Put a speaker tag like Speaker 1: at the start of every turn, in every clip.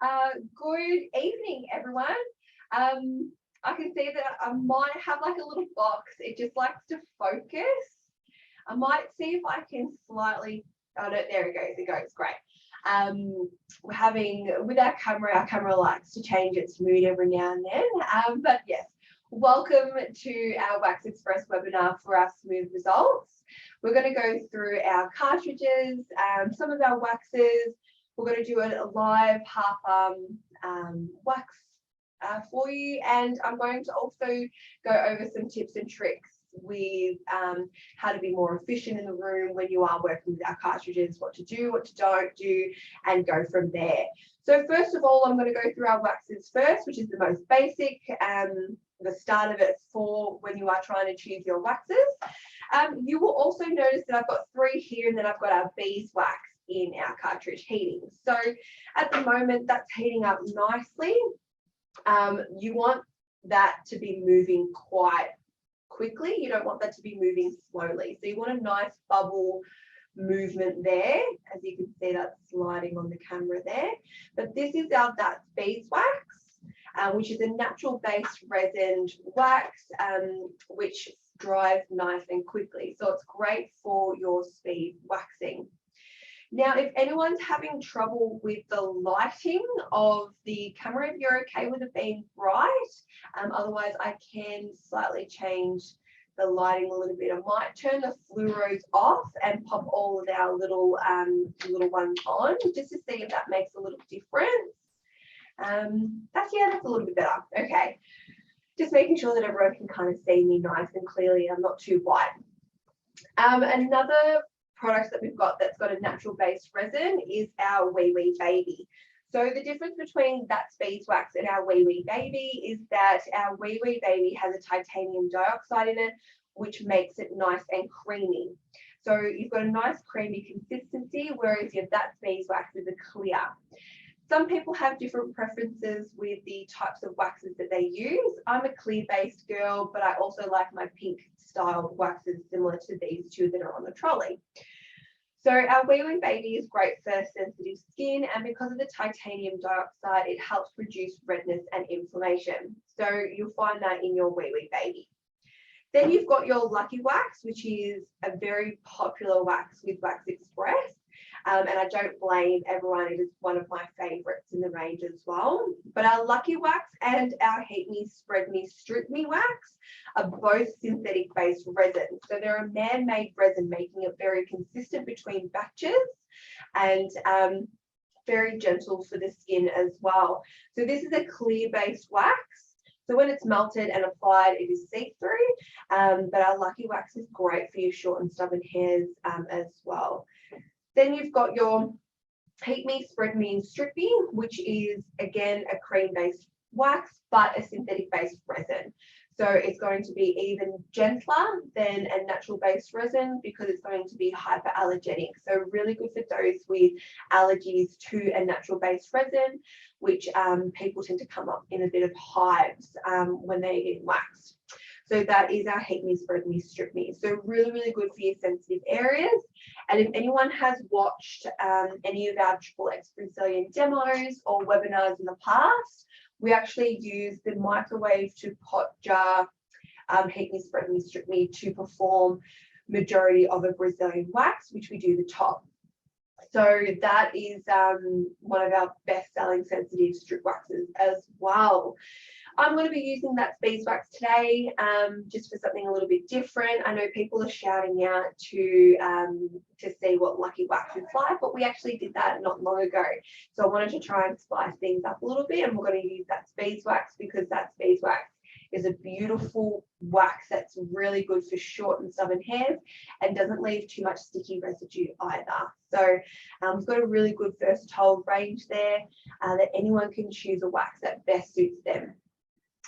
Speaker 1: Good evening, everyone. I can see that I might have like a little box. It just likes to focus. I might see if I can slightly, oh no, there it goes, great. We're having, with our camera likes to change its mood every now and then. But yes, welcome to our Wax Express webinar for our smooth results. We're going to go through our cartridges, some of our waxes. We're going to do a live half wax for you, and I'm going to also go over some tips and tricks with how to be more efficient in the room when you are working with our cartridges, what to do, what to don't do, and go from there. So first of all, I'm going to go through our waxes first, which is the most basic, the start of it for when you are trying to choose your waxes. You will also notice that I've got 3 here, and then I've got our Beeswax in our cartridge heating. So at the moment that's heating up nicely. You want that to be moving quite quickly. You don't want that to be moving slowly. So you want a nice bubble movement there. As you can see, that's sliding on the camera there. But this is that's Beeswax, which is a natural based resin wax, which dries nice and quickly. So it's great for your speed waxing. Now, if anyone's having trouble with the lighting of the camera, if you're okay with it being bright, otherwise I can slightly change the lighting a little bit. I might turn the fluoros off and pop all of our little ones on, just to see if that makes a little difference. That's a little bit better. Okay, just making sure that everyone can kind of see me nice and clearly. I'm not too white. Another product that we've got that's got a natural based resin is our Wee Wee Baby. So the difference between that's Beeswax and our Wee Wee Baby is that our Wee Wee Baby has a titanium dioxide in it, which makes it nice and creamy. So you've got a nice creamy consistency, whereas your that's Beeswax is a clear. Some people have different preferences with the types of waxes that they use. I'm a clear-based girl, but I also like my pink-styled waxes similar to these 2 that are on the trolley. So our Wee Wee Baby is great for sensitive skin, and because of the titanium dioxide, it helps reduce redness and inflammation. So you'll find that in your Wee Wee Baby. Then you've got your Lucky Wax, which is a very popular wax with Wax Express. And I don't blame everyone, it is one of my favourites in the range as well. But our Lucky Wax and our Heat Me, Spread Me, Strip Me wax are both synthetic based resin. So they're a man-made resin, making it very consistent between batches and very gentle for the skin as well. So this is a clear based wax. So when it's melted and applied, it is see-through, but our Lucky Wax is great for your short and stubborn hairs as well. Then you've got your Heat Me, Spread Me, and Strip Me, which is, again, a cream-based wax, but a synthetic-based resin. So it's going to be even gentler than a natural-based resin because it's going to be hyperallergenic. So really good for those with allergies to a natural-based resin, which people tend to come up in a bit of hives when they're getting waxed. So that is our Heat Me, Spread Me, Strip Me. So really, really good for your sensitive areas. And if anyone has watched any of our XXX Brazilian demos or webinars in the past, we actually use the microwave to pot jar Heat Me, Spread Me, Strip Me to perform majority of a Brazilian wax, which we do the top. So that is one of our best-selling sensitive strip waxes as well. I'm going to be using that Beeswax today just for something a little bit different. I know people are shouting out to see what Lucky Wax is like, but we actually did that not long ago. So I wanted to try and spice things up a little bit, and we're going to use that Beeswax because that Beeswax is a beautiful wax that's really good for short and stubborn hairs and doesn't leave too much sticky residue either. So we've got a really good versatile range there that anyone can choose a wax that best suits them.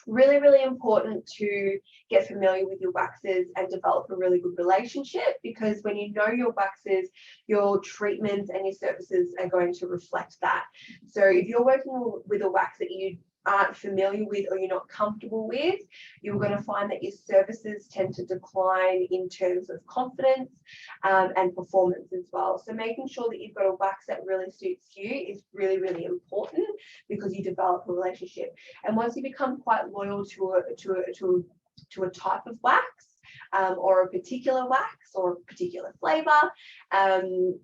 Speaker 1: Really, really important to get familiar with your waxes and develop a really good relationship, because when you know your waxes, your treatments and your services are going to reflect that. So if you're working with a wax that you aren't familiar with or you're not comfortable with, you're going to find that your services tend to decline in terms of confidence and performance as well. So making sure that you've got a wax that really suits you is really, really important, because you develop a relationship. And once you become quite loyal to a type of wax, or a particular wax or a particular flavor,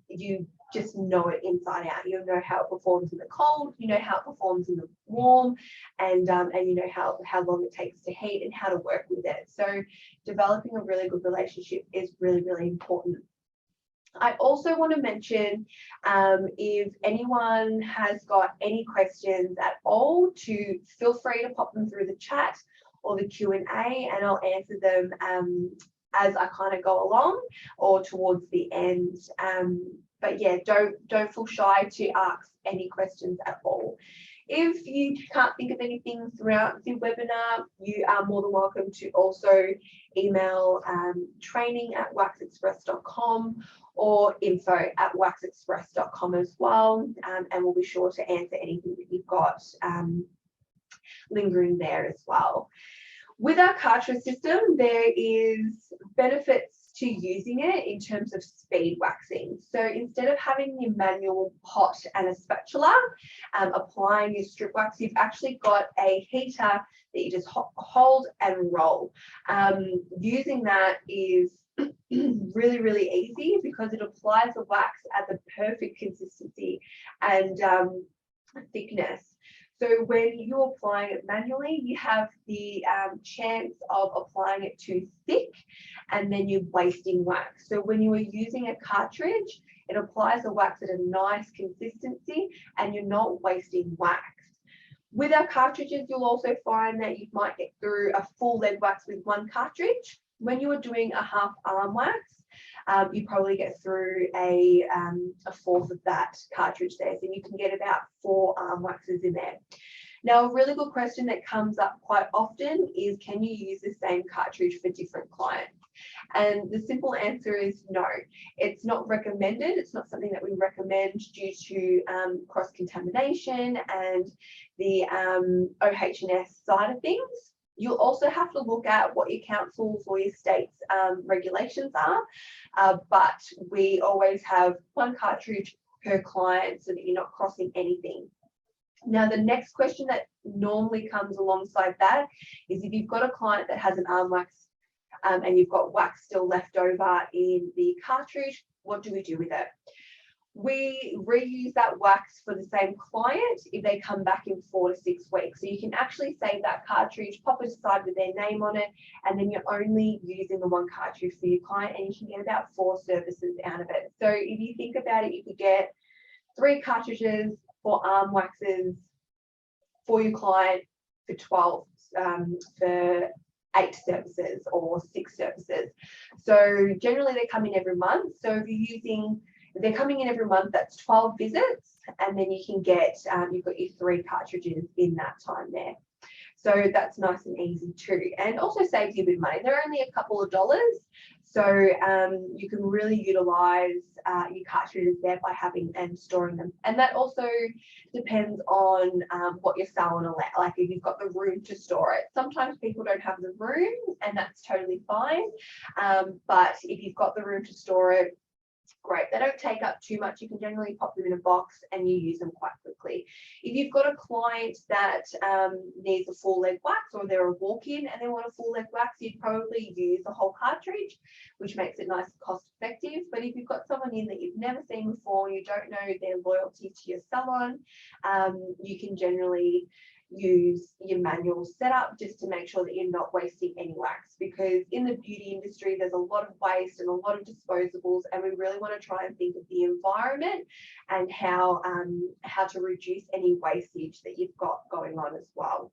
Speaker 1: you just know it inside out. You know how it performs in the cold, you know how it performs in the warm, and you know how long it takes to heat and how to work with it. So developing a really good relationship is really, really important. I also want to mention, if anyone has got any questions at all, to feel free to pop them through the chat or the Q&A, and I'll answer them as I kind of go along or towards the end. But yeah, don't feel shy to ask any questions at all. If you can't think of anything throughout the webinar, you are more than welcome to also email training@waxexpress.com or info@waxexpress.com as well, and we'll be sure to answer anything that you've got lingering there as well. With our cartridge system, there is benefits to using it in terms of speed waxing. So instead of having your manual pot and a spatula applying your strip wax, you've actually got a heater that you just hold and roll. Using that is really, really easy, because it applies the wax at the perfect consistency and thickness. So when you're applying it manually, you have the chance of applying it too thick, and then you're wasting wax. So when you are using a cartridge, it applies the wax at a nice consistency and you're not wasting wax. With our cartridges, you'll also find that you might get through a full lead wax with one cartridge. When you are doing a half arm wax, you probably get through a fourth of that cartridge there. So you can get about 4 arm waxes in there. Now, a really good question that comes up quite often is, can you use the same cartridge for different clients? And the simple answer is no. It's not recommended. It's not something that we recommend due to cross-contamination and the OH&S side of things. You'll also have to look at what your council's or your state's regulations are, but we always have one cartridge per client so that you're not crossing anything. Now, the next question that normally comes alongside that is, if you've got a client that has an arm wax and you've got wax still left over in the cartridge, what do we do with it? We reuse that wax for the same client if they come back in 4 to 6 weeks. So you can actually save that cartridge, pop it aside with their name on it, and then you're only using the one cartridge for your client, and you can get about 4 services out of it. So if you think about it, you could get 3 cartridges for arm waxes for your client for 12, for 8 services or 6 services. So generally they come in every month. So if they're coming in every month, that's 12 visits, and then you can get, you've got your 3 cartridges in that time there. So that's nice and easy too, and also saves you a bit of money. They're only a couple of dollars, so you can really utilize your cartridges there by having and storing them. And that also depends on what your salon allows, like if you've got the room to store it. Sometimes people don't have the room, and that's totally fine, but if you've got the room to store it, great. They don't take up too much. You can generally pop them in a box and you use them quite quickly. If you've got a client that needs a full leg wax, or they're a walk-in and they want a full leg wax, you'd probably use the whole cartridge, which makes it nice and cost effective. But if you've got someone in that you've never seen before, you don't know their loyalty to your salon, you can generally use your manual setup just to make sure that you're not wasting any wax, because in the beauty industry there's a lot of waste and a lot of disposables, and we really want to try and think of the environment and how to reduce any wastage that you've got going on as well.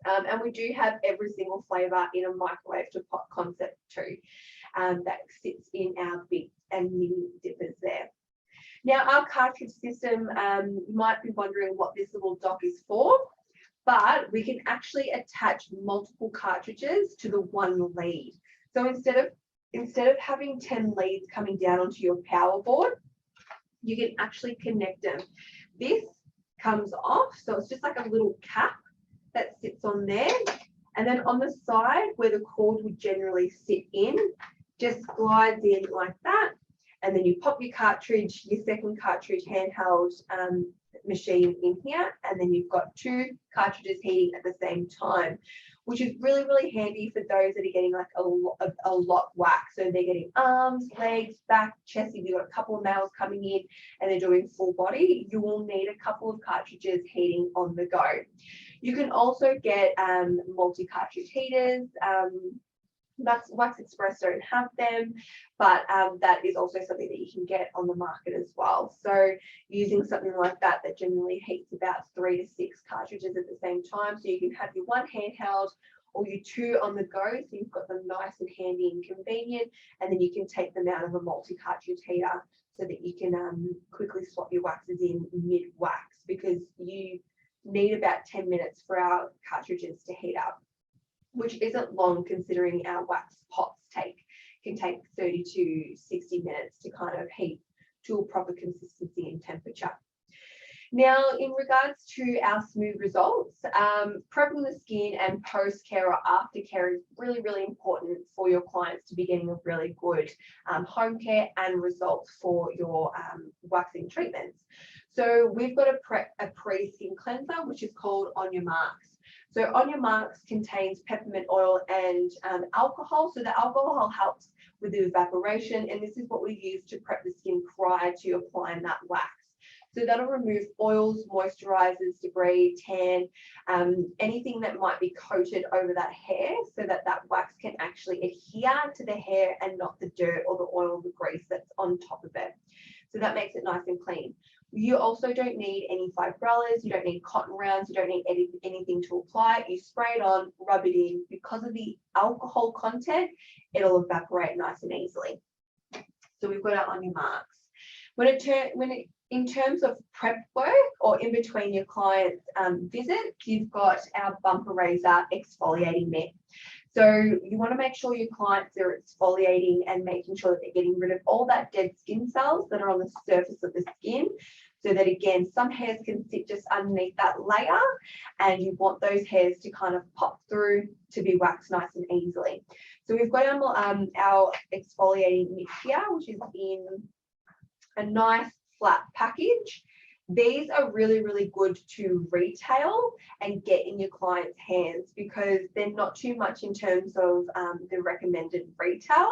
Speaker 1: And we do have every single flavor in a microwave to pot concept too, that sits in our big and mini dippers there. Now, our cartridge system, you might be wondering what this little dock is for, but we can actually attach multiple cartridges to the one lead. So instead of having 10 leads coming down onto your power board, you can actually connect them. This comes off, so it's just like a little cap that sits on there. And then on the side where the cord would generally sit in, just glides in like that. And then you pop your cartridge, your second cartridge handheld machine in here. And then you've got 2 cartridges heating at the same time, which is really, really handy for those that are getting like a lot wax. So they're getting arms, legs, back, chest. If you've got a couple of males coming in and they're doing full body, you will need a couple of cartridges heating on the go. You can also get multi-cartridge heaters. Wax Express don't have them, but that is also something that you can get on the market as well. So using something like that generally heats about 3 to 6 cartridges at the same time. So you can have your one handheld or your 2 on the go. So you've got them nice and handy and convenient, and then you can take them out of a multi-cartridge heater so that you can quickly swap your waxes in mid-wax, because you need about 10 minutes for our cartridges to heat up, which isn't long considering our wax pots can take 30 to 60 minutes to kind of heat to a proper consistency and temperature. Now, in regards to our smooth results, prepping the skin and post-care or after-care is really, really important for your clients to be getting a really good home care and results for your waxing treatments. So we've got a pre-skin cleanser, which is called On Your Marks. So On Your Marks contains peppermint oil and alcohol. So the alcohol helps with the evaporation, and this is what we use to prep the skin prior to applying that wax. So that'll remove oils, moisturizers, debris, tan, anything that might be coated over that hair, so that that wax can actually adhere to the hair and not the dirt or the oil or the grease that's on top of it. So that makes it nice and clean. You also don't need any fibrellas, you don't need cotton rounds, you don't need anything to apply. You spray it on, rub it in. Because of the alcohol content, it'll evaporate nice and easily. So we've got it On Your Marks. In terms of prep work or in between your clients' visits, you've got our bumper razor exfoliating mitt. So you want to make sure your clients are exfoliating and making sure that they're getting rid of all that dead skin cells that are on the surface of the skin, so that, again, some hairs can sit just underneath that layer, and you want those hairs to kind of pop through to be waxed nice and easily. So we've got our exfoliating mitt here, which is in a nice flat package. These are really, really good to retail and get in your client's hands, because they're not too much in terms of the recommended retail,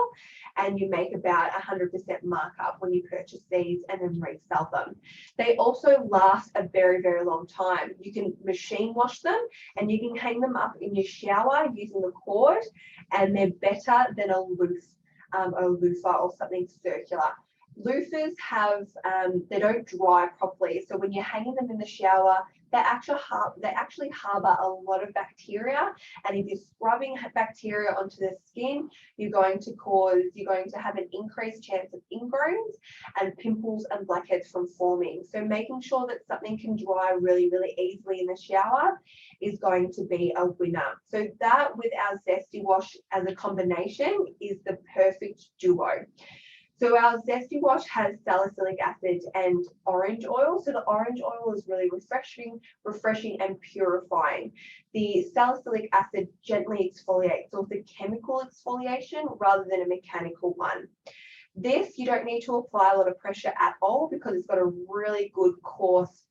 Speaker 1: and you make about 100% markup when you purchase these and then resell them. They also last a very, very long time. You can machine wash them and you can hang them up in your shower using the cord, and they're better than a loofah or something circular. Loofahs they don't dry properly, so when you're hanging them in the shower, they actually harbor a lot of bacteria, and if you're scrubbing bacteria onto the skin, you're going to have an increased chance of ingrowns and pimples and blackheads from forming. So making sure that something can dry really, really easily in the shower is going to be a winner. So that, with our Zesty Wash as a combination, is the perfect duo. So our Zesty Wash has salicylic acid and orange oil. So the orange oil is really refreshing and purifying. The salicylic acid gently exfoliates, so it's a chemical exfoliation rather than a mechanical one. This, you don't need to apply a lot of pressure at all, because it's got a really good coarse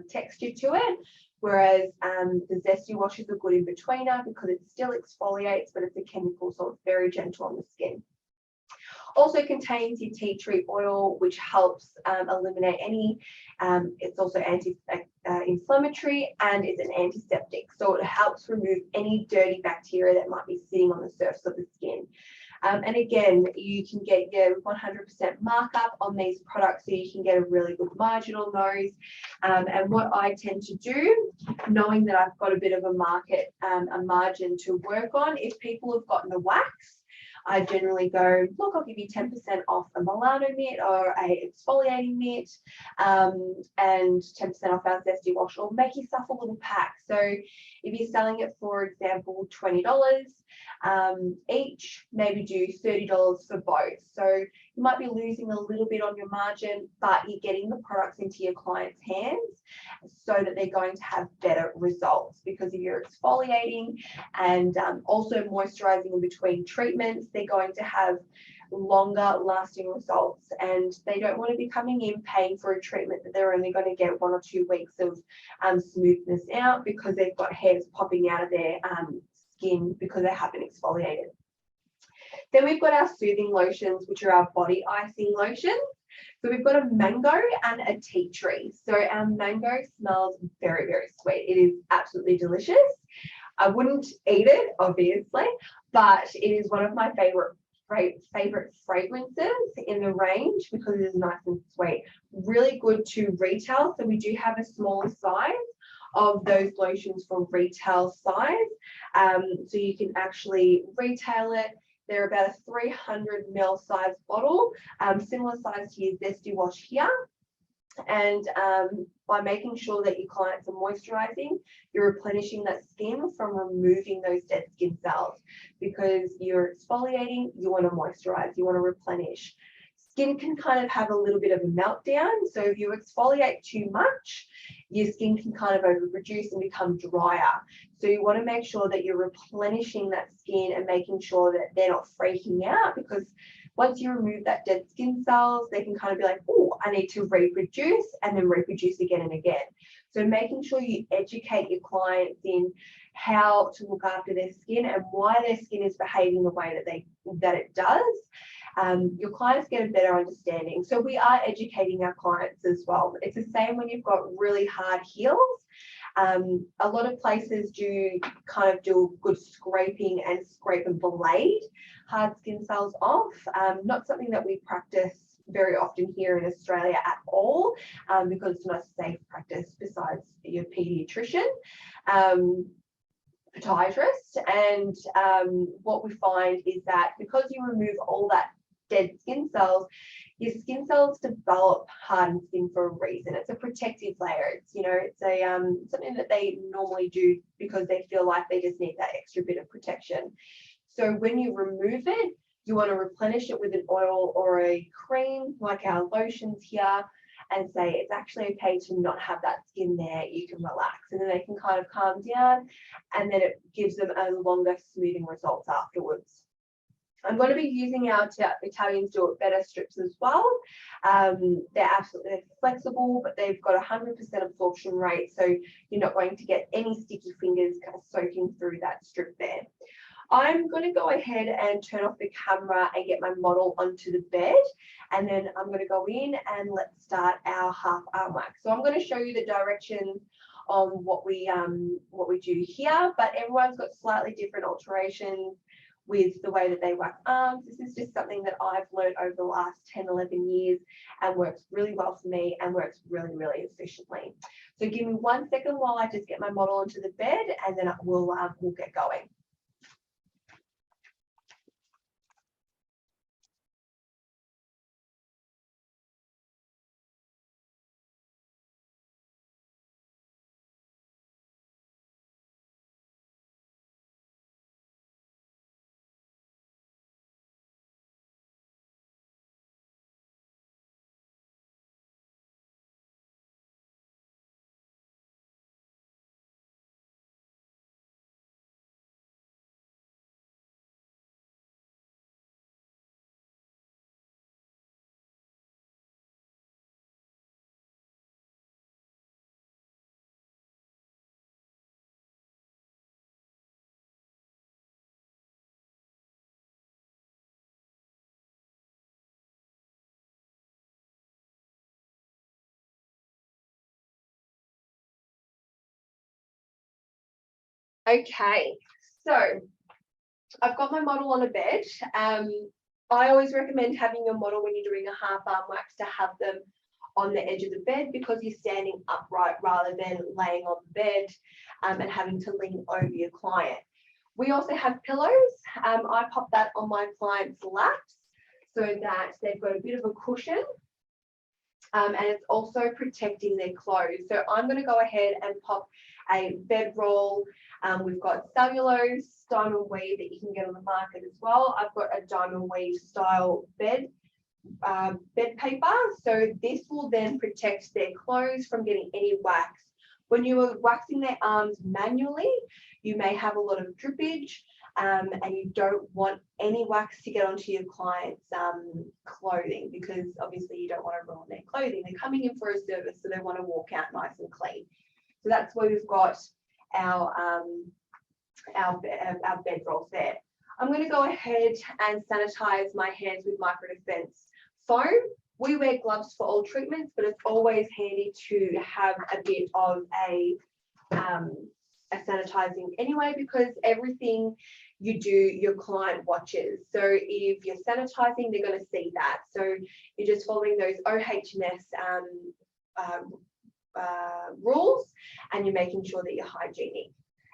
Speaker 1: texture to it. Whereas the Zesty Wash is a good in-betweener, because it still exfoliates, but it's a chemical, so it's very gentle on the skin. Also contains your tea tree oil, which helps eliminate any, it's also anti-inflammatory, and it's an antiseptic. So it helps remove any dirty bacteria that might be sitting on the surface of the skin. And again, you can get your 100% markup on these products, so you can get a really good margin on those. And what I tend to do, knowing that I've got a bit of a margin to work on, if people have gotten a wax, I generally go, look, I'll give you 10% off a Milano mitt or a exfoliating mitt, and 10% off our Zesty Wash, or make yourself a little pack. So if you're selling it, for example, $20 each, maybe do $30 for both. So you might be losing a little bit on your margin, but you're getting the products into your client's hands so that they're going to have better results, because if you're exfoliating and also moisturizing in between treatments, they're going to have longer lasting results, and they don't want to be coming in paying for a treatment that they're only going to get 1 or 2 weeks of smoothness out, because they've got hairs popping out of their skin because they haven't exfoliated. Then we've got our soothing lotions, which are our body icing lotions. So we've got a mango and a tea tree. So our mango smells very, very sweet. It is absolutely delicious. I wouldn't eat it, obviously, but it is one of my favorite fragrances in the range because it is nice and sweet. Really good to retail. So we do have a smaller size of those lotions for retail size. So you can actually retail it. They're about a 300 ml size bottle, similar size to your Zesty Wash here. And by making sure that your clients are moisturizing, you're replenishing that skin from removing those dead skin cells, because you're exfoliating, you want to moisturize, you want to replenish. Skin can kind of have a little bit of a meltdown. So if you exfoliate too much, your skin can kind of overproduce and become drier. So you want to make sure that you're replenishing that skin and making sure that they're not freaking out, because once you remove that dead skin cells, they can kind of be like, oh, I need to reproduce, and then reproduce again and again. So making sure you educate your clients in how to look after their skin and why their skin is behaving the way that it does. Your clients get a better understanding. So we are educating our clients as well. It's the same when you've got really hard heels. A lot of places do kind of do good scraping and scrape and blade hard skin cells off. Not something that we practice very often here in Australia at all, because it's not a safe practice besides your pediatrician, podiatrist. And what we find is that because you remove all that dead skin cells, your skin cells develop hardened skin for a reason. It's a protective layer. It's, it's a something that they normally do because they feel like they just need that extra bit of protection. So when you remove it, you want to replenish it with an oil or a cream like our lotions here, and say it's actually okay to not have that skin there. You can relax, and then they can kind of calm down, and then it gives them a longer smoothing results afterwards. I'm going to be using our Italians Do It Better strips as well. They're absolutely flexible, but they've got 100% absorption rate, so you're not going to get any sticky fingers kind of soaking through that strip there. I'm going to go ahead and turn off the camera and get my model onto the bed, and then I'm going to go in and let's start our half arm wax. So I'm going to show you the directions on what we do here, but everyone's got slightly different alterations with the way that they wax arms. This is just something that I've learned over the last 10, 11 years and works really well for me and works really, really efficiently. So give me 1 second while I just get my model onto the bed, and then we'll get going. Okay, so I've got my model on a bed. I always recommend having your model when you're doing a half arm wax to have them on the edge of the bed, because you're standing upright rather than laying on the bed and having to lean over your client. We also have pillows. I pop that on my clients' laps so that they've got a bit of a cushion. And it's also protecting their clothes. So I'm going to go ahead and pop a bedroll. We've got cellulose, diamond weave that you can get on the market as well. I've got a diamond weave style bed paper. So this will then protect their clothes from getting any wax. When you are waxing their arms manually, you may have a lot of drippage, and you don't want any wax to get onto your client's clothing, because obviously you don't want to ruin their clothing. They're coming in for a service, so they want to walk out nice and clean. So that's where we've got our bed rolls there. I'm going to go ahead and sanitize my hands with micro defense foam. We wear gloves for all treatments, but it's always handy to have a bit of a sanitizing anyway, because everything you do, your client watches. So if you're sanitizing, they're going to see that. So you're just following those OHS rules, and you're making sure that you're hygienic.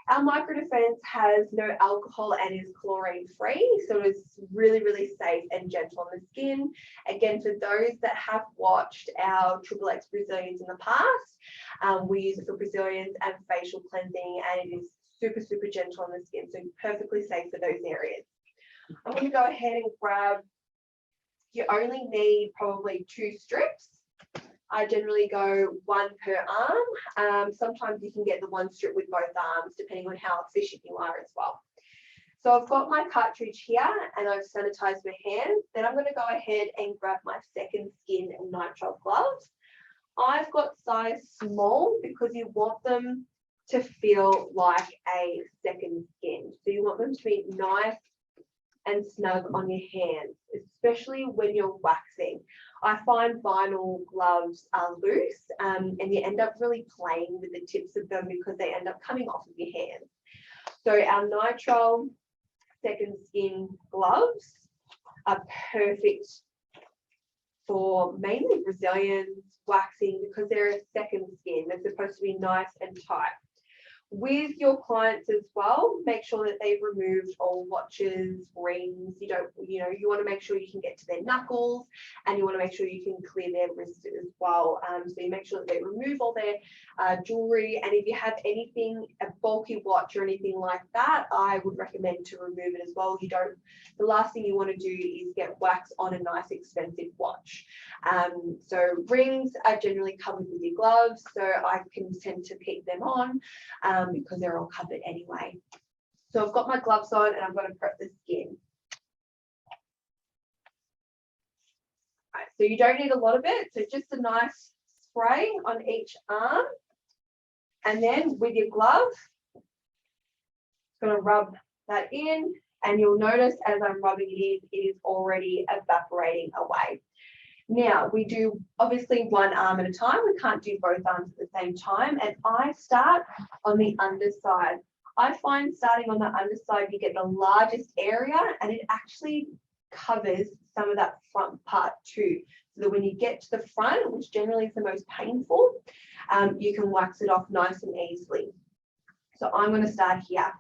Speaker 1: Our micro defense has no alcohol and is chlorine free, so it's really, really safe and gentle on the skin. Again, for those that have watched our XXX Brazilians in the past, we use it for Brazilians and facial cleansing, and it is super, super gentle on the skin, so perfectly safe for those areas. I'm going to go ahead and grab, you only need probably 2 strips. I generally go 1 per arm. Sometimes you can get the 1 strip with both arms, depending on how efficient you are as well. So I've got my cartridge here, and I've sanitized my hands. Then I'm going to go ahead and grab my second skin nitrile gloves. I've got size small because you want them to feel like a second skin. So you want them to be nice and snug on your hands, especially when you're waxing. I find vinyl gloves are loose, and you end up really playing with the tips of them because they end up coming off of your hands. So our nitrile second skin gloves are perfect for mainly Brazilians waxing, because they're a second skin. They're supposed to be nice and tight. With your clients as well, make sure that they've removed all watches, rings. You want to make sure you can get to their knuckles, and you want to make sure you can clear their wrists as well. So you make sure that they remove all their jewelry, and if you have anything, a bulky watch or anything like that, I would recommend to remove it as well. The last thing you want to do is get wax on a nice expensive watch. So rings are generally covered with your gloves, so I can tend to keep them on. Because they're all covered anyway. So I've got my gloves on, and I'm going to prep the skin. Right, so you don't need a lot of it, so just a nice spray on each arm, and then with your glove, going to rub that in, and you'll notice as I'm rubbing it is already evaporating away. Now, we do obviously 1 arm at a time. We can't do both arms at the same time. And I start on the underside. I find starting on the underside, you get the largest area, and it actually covers some of that front part too. So that when you get to the front, which generally is the most painful, you can wax it off nice and easily. So I'm going to start here.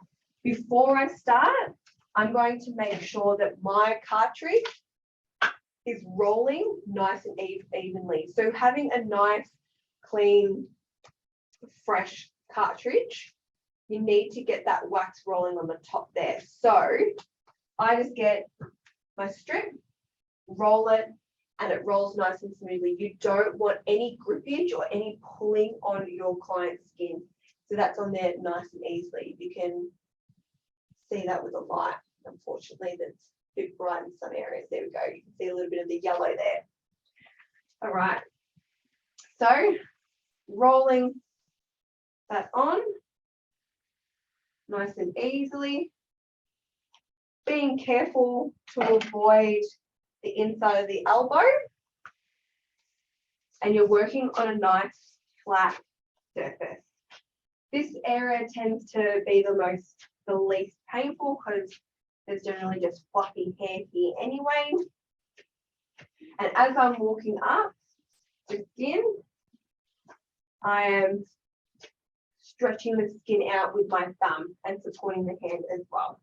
Speaker 1: Before I start, I'm going to make sure that my cartridge is rolling nice and evenly. So having a nice, clean, fresh cartridge, you need to get that wax rolling on the top there. So I just get my strip, roll it, and it rolls nice and smoothly. You don't want any grippage or any pulling on your client's skin. So that's on there nice and easily. You can see that with the light. Unfortunately, that's a bit bright in some areas. There we go. You can see a little bit of the yellow there. All right. So rolling that on nice and easily. Being careful to avoid the inside of the elbow. And you're working on a nice flat surface. This area tends to be the least painful because there's generally just fluffy hair here anyway. And as I'm walking up the skin, I am stretching the skin out with my thumb and supporting the hand as well.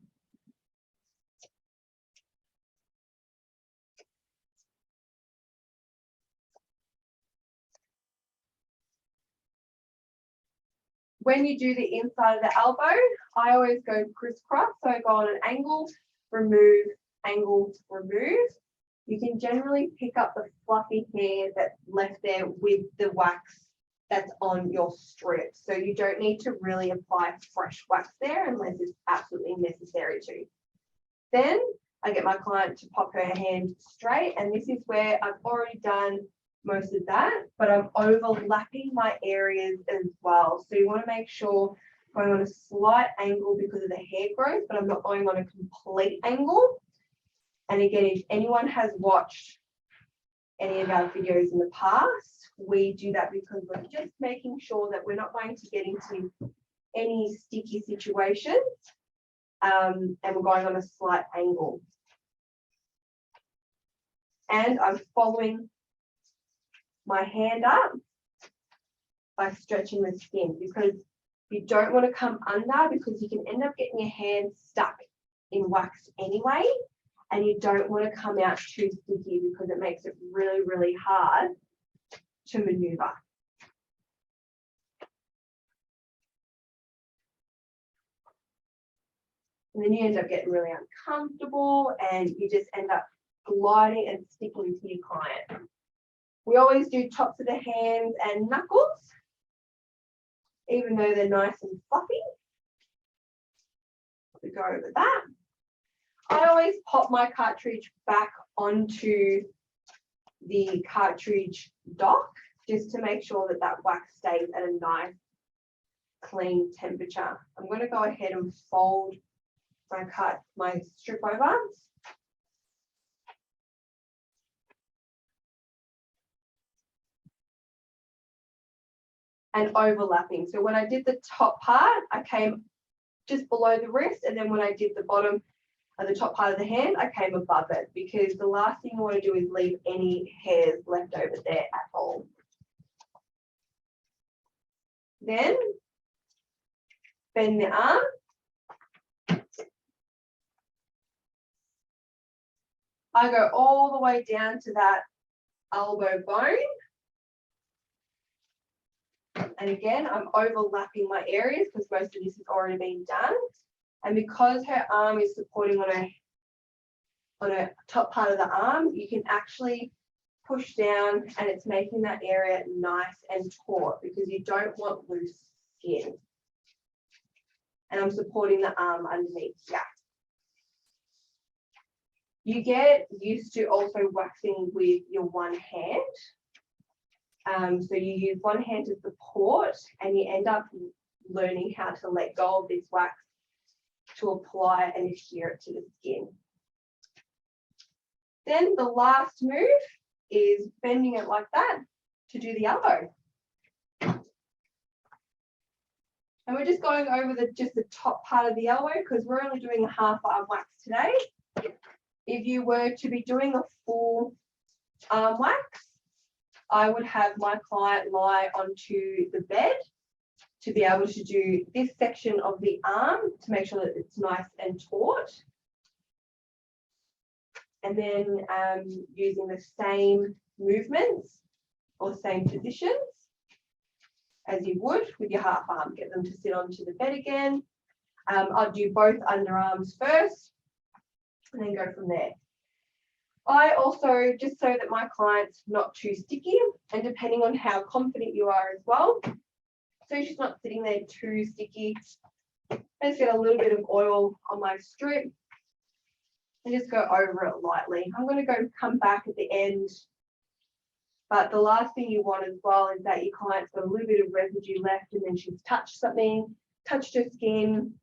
Speaker 1: When you do the inside of the elbow, I always go crisscross. So I go on an angle, remove, angle, remove. You can generally pick up the fluffy hair that's left there with the wax that's on your strip. So you don't need to really apply fresh wax there unless it's absolutely necessary to. Then I get my client to pop her hand straight, and this is where I've already done most of that, but I'm overlapping my areas as well. So you want to make sure I'm going on a slight angle because of the hair growth, but I'm not going on a complete angle. And again, if anyone has watched any of our videos in the past, we do that because we're just making sure that we're not going to get into any sticky situations, and we're going on a slight angle. And I'm following my hand up by stretching the skin, because you don't want to come under, because you can end up getting your hand stuck in wax anyway, and you don't want to come out too sticky because it makes it really, really hard to maneuver. And then you end up getting really uncomfortable and you just end up gliding and sticking to your client. We always do tops of the hands and knuckles, even though they're nice and fluffy. We go over that. I always pop my cartridge back onto the cartridge dock just to make sure that that wax stays at a nice, clean temperature. I'm going to go ahead and fold my strip over. And overlapping. So when I did the top part, I came just below the wrist, and then when I did the bottom of the top part of the hand, I came above it, because the last thing you want to do is leave any hairs left over there at all. Then bend the arm. I go all the way down to that elbow bone. And again, I'm overlapping my areas because most of this has already been done. And because her arm is supporting on a top part of the arm, you can actually push down and it's making that area nice and taut, because you don't want loose skin. And I'm supporting the arm underneath here. You get used to also waxing with your one hand. So you use one hand to support, and you end up learning how to let go of this wax to apply and adhere it to the skin. Then the last move is bending it like that to do the elbow. And we're just going over just the top part of the elbow, because we're only doing a half arm wax today. If you were to be doing a full arm wax, I would have my client lie onto the bed to be able to do this section of the arm to make sure that it's nice and taut. And then using the same movements or same positions as you would with your half arm, get them to sit onto the bed again. I'll do both underarms first and then go from there. I also, just so that my client's not too sticky, and depending on how confident you are as well, so she's not sitting there too sticky, I just get a little bit of oil on my strip and just go over it lightly. I'm going to come back at the end, but the last thing you want as well is that your client's got a little bit of residue left, and then she's touched something, touched her skin,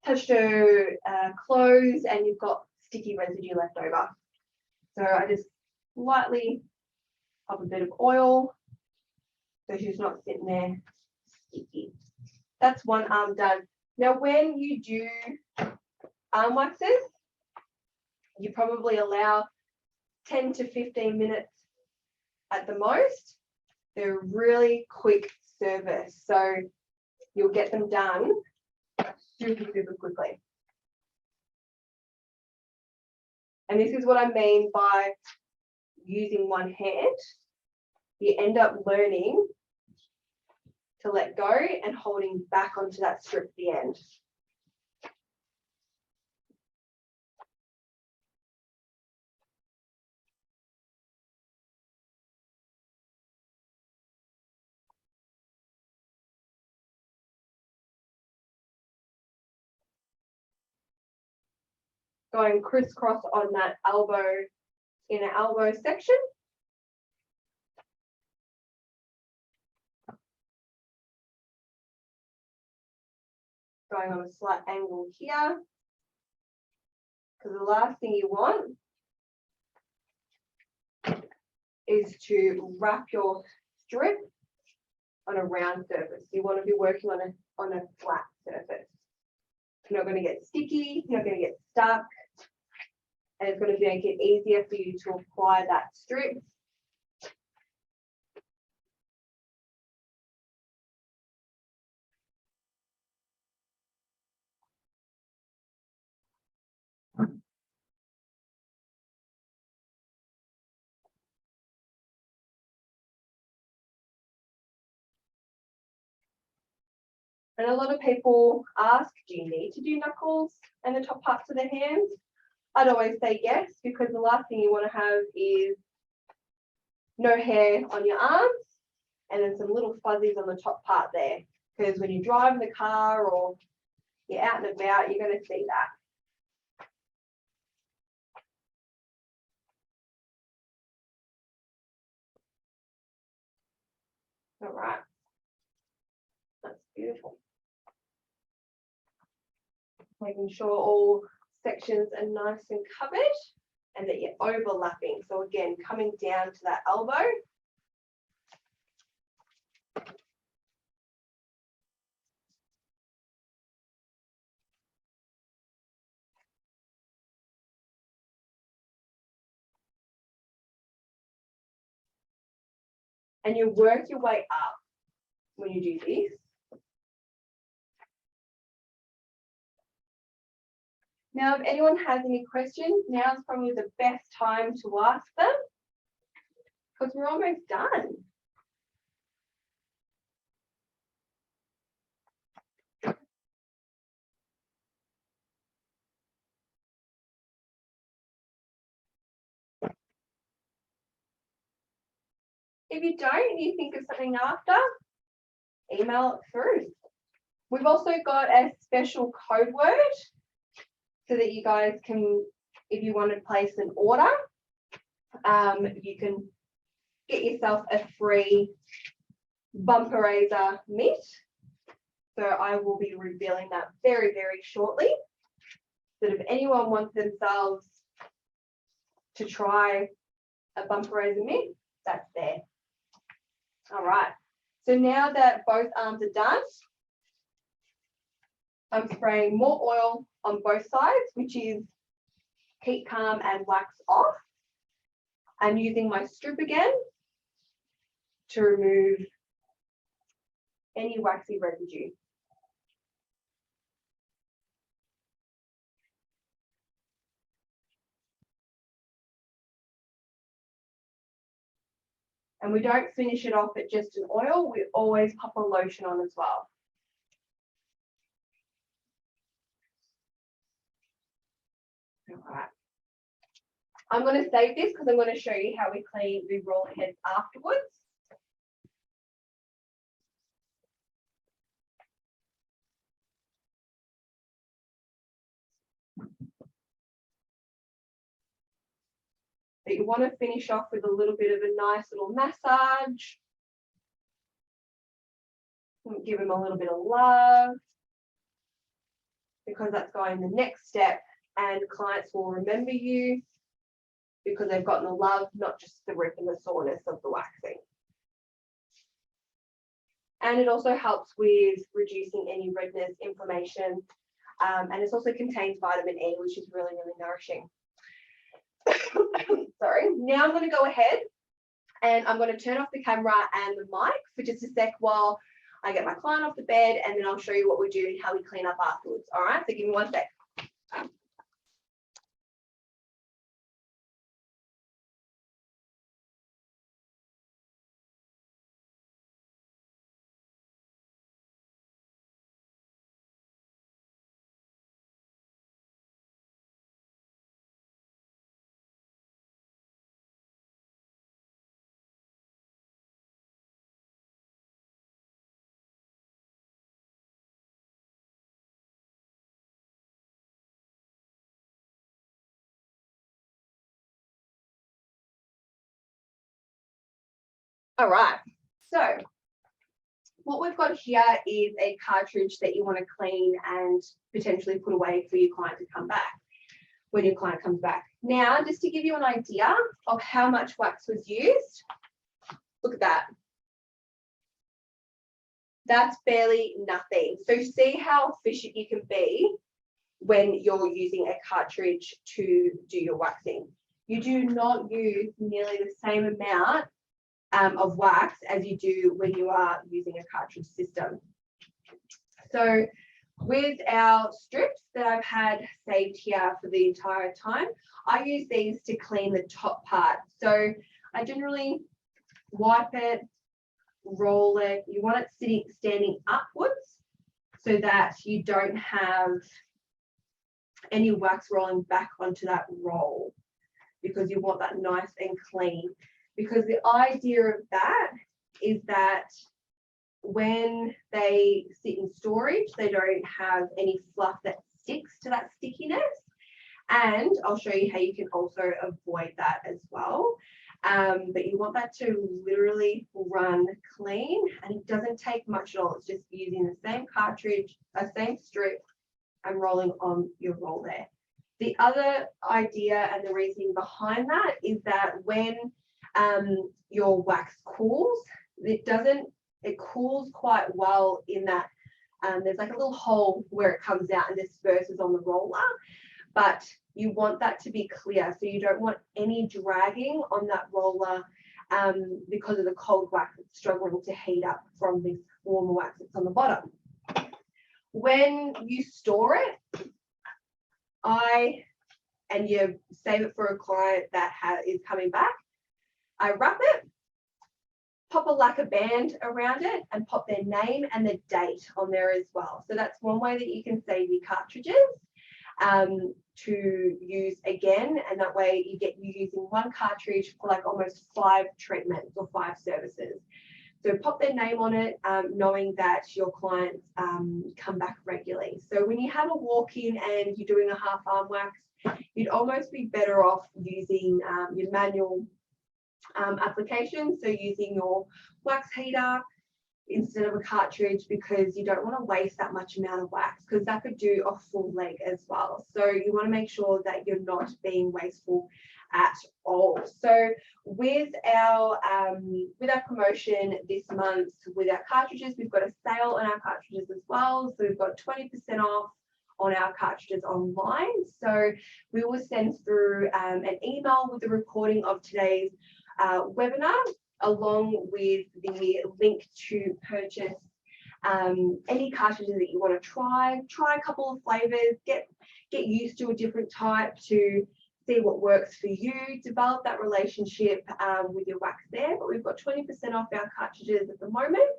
Speaker 1: touched her clothes, and you've got sticky residue left over. So I just lightly pop a bit of oil so she's not sitting there sticky. That's one arm done. Now, when you do arm waxes, you probably allow 10 to 15 minutes at the most. They're really quick service. So you'll get them done super, super quickly. And this is what I mean by using one hand. You end up learning to let go and holding back onto that strip at the end. Going crisscross on that elbow, inner elbow section. Going on a slight angle here. Because the last thing you want is to wrap your strip on a round surface. You want to be working on a flat surface. You're not going to get sticky, you're not going to get stuck, and it's going to make it easier for you to apply that strip. And a lot of people ask, do you need to do knuckles and the top parts of the hands? I'd always say yes, because the last thing you want to have is no hair on your arms and then some little fuzzies on the top part there. Because when you drive the car or you're out and about, you're going to see that. All right. That's beautiful. Making sure all sections are nice and covered and that you're overlapping. So again, coming down to that elbow. And you work your way up when you do this. Now, if anyone has any questions, now's probably the best time to ask them because we're almost done. If you don't, you think of something after, email it through. We've also got a special code word so that you guys can, if you want to place an order, you can get yourself a free bumper razor mitt. So I will be revealing that very, very shortly. So if anyone wants themselves to try a bumper razor mitt, that's there. All right. So now that both arms are done, I'm spraying more oil on both sides, which is heat calm and wax off. I'm using my strip again to remove any waxy residue. And we don't finish it off at just an oil, we always pop a lotion on as well. All right. I'm going to save this because I'm going to show you how we clean the roll heads afterwards. But you want to finish off with a little bit of a nice little massage. Give them a little bit of love because that's going the next step, and clients will remember you because they've gotten the love, not just the rip and the soreness of the waxing. And it also helps with reducing any redness, inflammation, and it also contains vitamin E, which is really, really nourishing. Sorry. Now I'm going to go ahead and I'm going to turn off the camera and the mic for just a sec while I get my client off the bed, and then I'll show you what we do and how we clean up afterwards. All right, so give me 1 sec. All right, so what we've got here is a cartridge that you want to clean and potentially put away for your client to come back when your client comes back. Now, just to give you an idea of how much wax was used, look at that. That's barely nothing. So see how efficient you can be when you're using a cartridge to do your waxing. You do not use nearly the same amount of wax as you do when you are using a cartridge system. So with our strips that I've had saved here for the entire time, I use these to clean the top part. So I generally wipe it, roll it. You want it standing upwards so that you don't have any wax rolling back onto that roll, because you want that nice and clean. Because the idea of that is that when they sit in storage, they don't have any fluff that sticks to that stickiness. And I'll show you how you can also avoid that as well. But you want that to literally run clean, and it doesn't take much at all. It's just using the same cartridge, same strip, and rolling on your roll there. The other idea and the reasoning behind that is that when your wax cools, it cools quite well in that there's like a little hole where it comes out and disperses on the roller, but you want that to be clear, so you don't want any dragging on that roller because of the cold wax that's struggling to heat up from this warmer wax that's on the bottom. When you store it, and you save it for a client that is coming back, I wrap it, pop a lacquer band around it, and pop their name and the date on there as well. So that's one way that you can save your cartridges to use again, and that way you using one cartridge for like almost 5 treatments or 5 services. So pop their name on it, knowing that your clients come back regularly. So when you have a walk-in and you're doing a half arm wax, you'd almost be better off using your manual application, so using your wax heater instead of a cartridge, because you don't want to waste that much amount of wax, because that could do a full leg as well. So you want to make sure that you're not being wasteful at all. So with our promotion this month with our cartridges, we've got a sale on our cartridges as well. So we've got 20% off on our cartridges online. So we will send through an email with the recording of today's webinar, along with the link to purchase any cartridges that you want to try a couple of flavors, get used to a different type to see what works for you, develop that relationship with your wax there. But we've got 20% off our cartridges at the moment.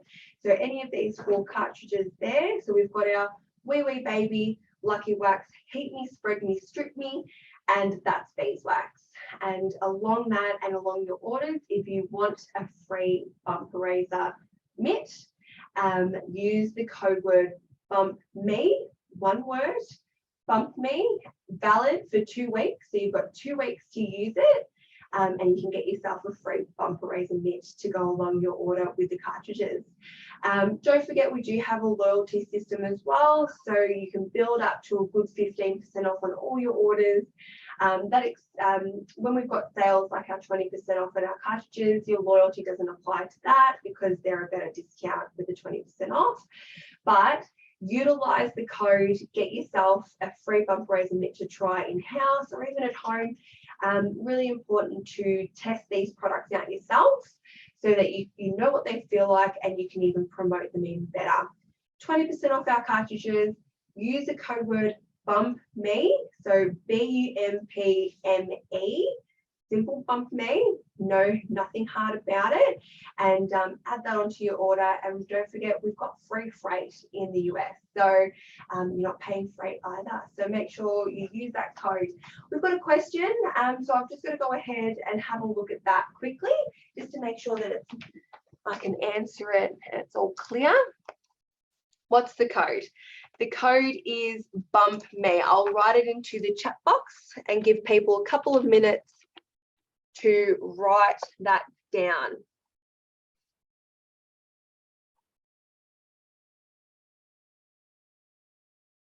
Speaker 1: So any of these 4 cartridges there. So we've got our Wee Wee Baby, Lucky Wax, Heat Me, Spread Me, Strip Me, and that's Beeswax. And along that and along your orders, if you want a free bump eraser mitt, use the code word bump me, one word, bump me, valid for 2 weeks. So you've got 2 weeks to use it, and you can get yourself a free bump eraser mitt to go along your order with the cartridges. Don't forget, we do have a loyalty system as well, so you can build up to a good 15% off on all your orders. When we've got sales like our 20% off on our cartridges, your loyalty doesn't apply to that because they're a better discount with the 20% off. But utilize the code, get yourself a free bump eraser mitt to try in-house or even at home. Really important to test these products out yourself so that you know what they feel like and you can even promote them even better. 20% off our cartridges. Use the code word BUMPME, so BUMPME, simple bump me, no, nothing hard about it, and add that onto your order. And don't forget, we've got free freight in the US, so you're not paying freight either. So make sure you use that code. We've got a question, so I'm just going to go ahead and have a look at that quickly, just to make sure that I can answer it and it's all clear. What's the code? The code is BUMPME. I'll write it into the chat box and give people a couple of minutes to write that down.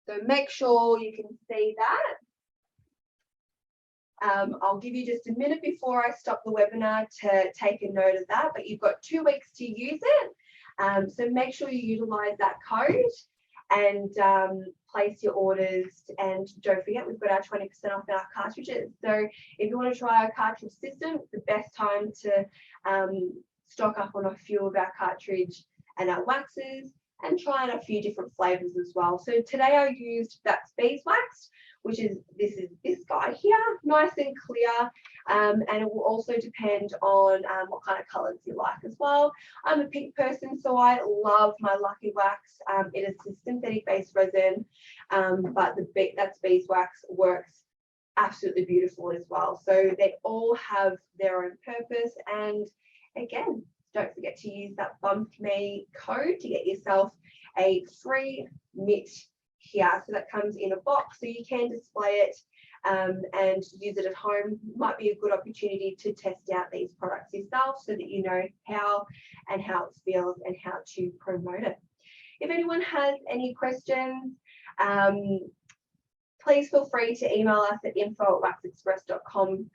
Speaker 1: So make sure you can see that. I'll give you just a minute before I stop the webinar to take a note of that, but you've got 2 weeks to use it. So make sure you utilize that code and place your orders. And don't forget, we've got our 20% off our cartridges. So if you want to try our cartridge system, it's the best time to stock up on a few of our cartridge and our waxes and try out a few different flavors as well. So today I used that's Beeswax, which is this guy here, nice and clear, and it will also depend on what kind of colors you like as well. I'm a pink person, so I love my Lucky Wax. It is a synthetic based resin, but that's Beeswax works absolutely beautiful as well. So they all have their own purpose, and again, don't forget to use that BUMPME code to get yourself a free mitt here. So that comes in a box, so you can display it and use it at home. Might be a good opportunity to test out these products yourself so that you know how it feels and how to promote it. If anyone has any questions, please feel free to email us at info@waxexpress.com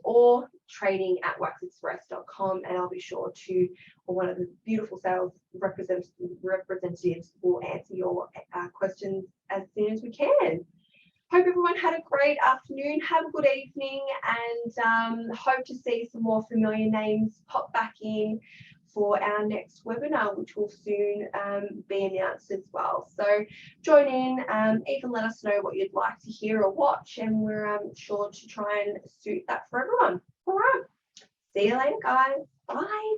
Speaker 1: or training@waxexpress.com, and I'll be sure to, or one of the beautiful sales representatives will answer your questions as soon as we can. Hope everyone had a great afternoon. Have a good evening, and hope to see some more familiar names pop back in for our next webinar, which will soon be announced as well. So join in, even let us know what you'd like to hear or watch, and we're sure to try and suit that for everyone. All right, see you later, guys. Bye.